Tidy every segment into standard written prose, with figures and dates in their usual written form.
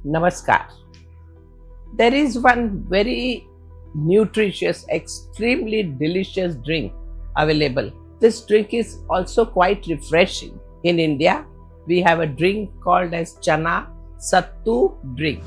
Namaskar. There is one very nutritious, extremely delicious drink available. This drink is also quite refreshing. In India, we have a drink called as Chana Sattu drink.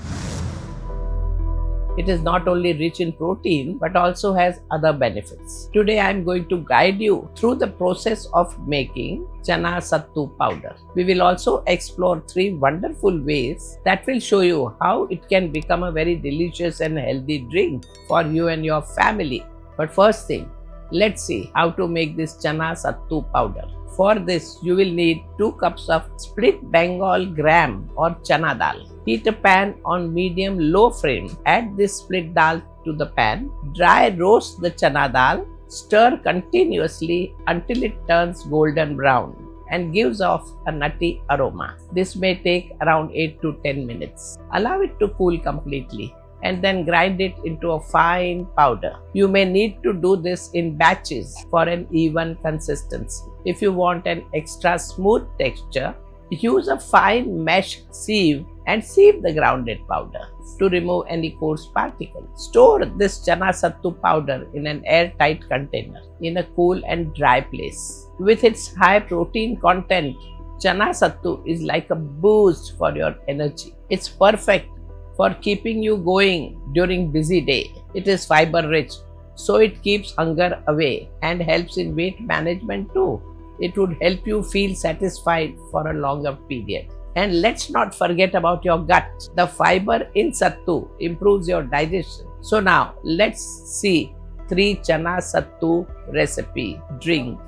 It is not only rich in protein but also has other benefits. Today I am going to guide you through the process of making Chana Sattu powder. We will also explore 3 wonderful ways that will show you how it can become a very delicious and healthy drink for you and your family. But first thing, let's see how to make this Chana Sattu powder. For this, you will need 2 cups of split Bengal gram or chana dal. Heat a pan on medium-low flame. Add this split dal to the pan. Dry roast the chana dal. Stir continuously until it turns golden brown and gives off a nutty aroma. This may take around 8 to 10 minutes. Allow it to cool completely and then grind it into a fine powder. You may need to do this in batches for an even consistency. If you want an extra smooth texture, use a fine mesh sieve and sieve the grounded powder to remove any coarse particles. Store this Chana Sattu powder in an airtight container in a cool and dry place. With its high protein content, Chana Sattu is like a boost for your energy. It's perfect for keeping you going during busy day. It is fiber rich, so it keeps hunger away and helps in weight management too. It would help you feel satisfied for a longer period. And let's not forget about your gut. The fiber in Sattu improves your digestion. So now let's see 3 Chana Sattu recipe drink.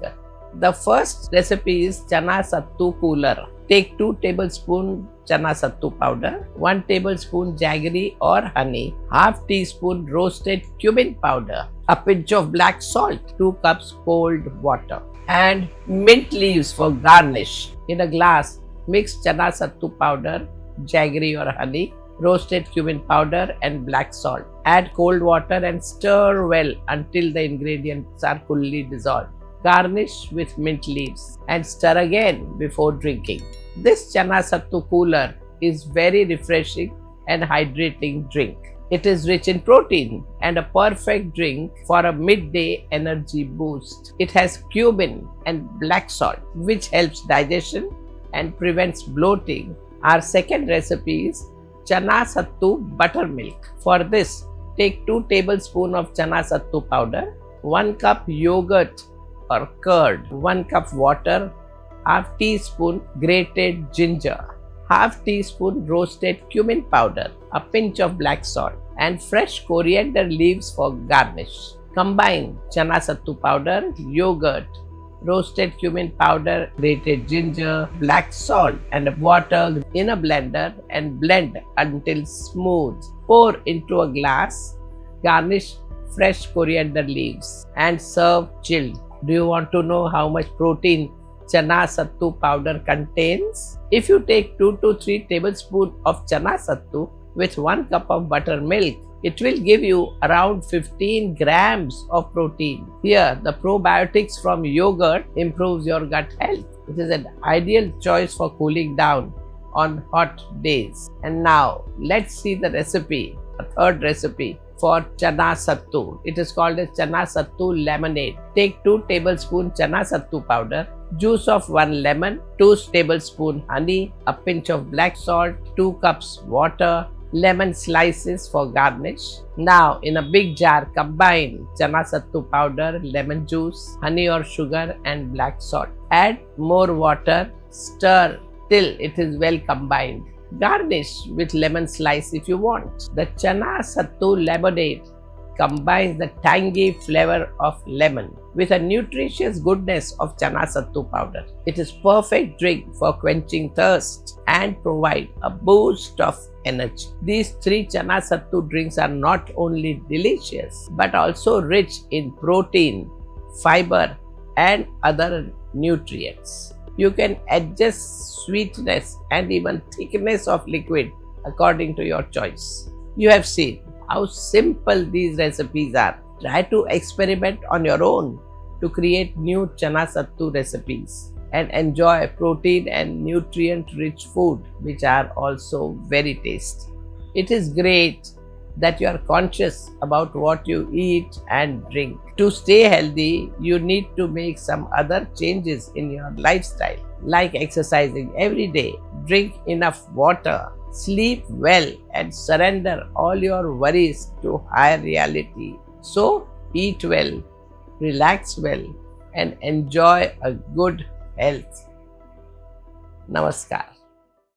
The first recipe is Chana Sattu cooler. Take 2 tablespoons Chana Sattu powder, 1 tablespoon jaggery or honey, half teaspoon roasted cumin powder, a pinch of black salt, 2 cups cold water, and mint leaves for garnish. In a glass, mix Chana Sattu powder, jaggery or honey, roasted cumin powder and black salt. Add cold water and stir well until the ingredients are fully dissolved. Garnish with mint leaves and stir again before drinking. This Chana Sattu cooler is very refreshing and hydrating drink. It is rich in protein and a perfect drink for a midday energy boost. It has cumin and black salt, which helps digestion and prevents bloating. Our second recipe is Chana Sattu buttermilk. For this, take 2 tablespoons of Chana Sattu powder, 1 cup yogurt or curd, 1 cup water, half teaspoon grated ginger, half teaspoon roasted cumin powder, a pinch of black salt, and fresh coriander leaves for garnish. Combine Chana Sattu powder, yogurt, roasted cumin powder, grated ginger, black salt, and water in a blender and blend until smooth. Pour into a glass, garnish fresh coriander leaves, and serve chilled. Do you want to know how much protein Chana Sattu powder contains? If you take 2 to 3 tablespoons of Chana Sattu with 1 cup of buttermilk, it will give you around 15 grams of protein. Here, the probiotics from yogurt improves your gut health. It is an ideal choice for cooling down on hot days. And now, let's see the recipe, a third recipe for Chana Sattu. It is called as Chana Sattu lemonade. Take 2 tablespoons Chana Sattu powder, juice of 1 lemon, 2 tablespoons honey, a pinch of black salt, 2 cups water, lemon slices for garnish. Now in a big jar, combine Chana Sattu powder, lemon juice, honey or sugar and black salt. Add more water, stir till it is well combined. Garnish with lemon slice if you want. The Chana Sattu lemonade combines the tangy flavor of lemon with a nutritious goodness of Chana Sattu powder. It is perfect drink for quenching thirst and provide a boost of energy. These 3 Chana Sattu drinks are not only delicious but also rich in protein, fiber and other nutrients. You can adjust sweetness and even thickness of liquid according to your choice. You have seen how simple these recipes are. Try to experiment on your own to create new Chana Sattu recipes and enjoy protein and nutrient rich food which are also very tasty. It is great that you are conscious about what you eat and drink. To stay healthy, you need to make some other changes in your lifestyle, like exercising every day, drink enough water, sleep well, and surrender all your worries to higher reality. So, eat well, relax well, and enjoy a good health. Namaskar.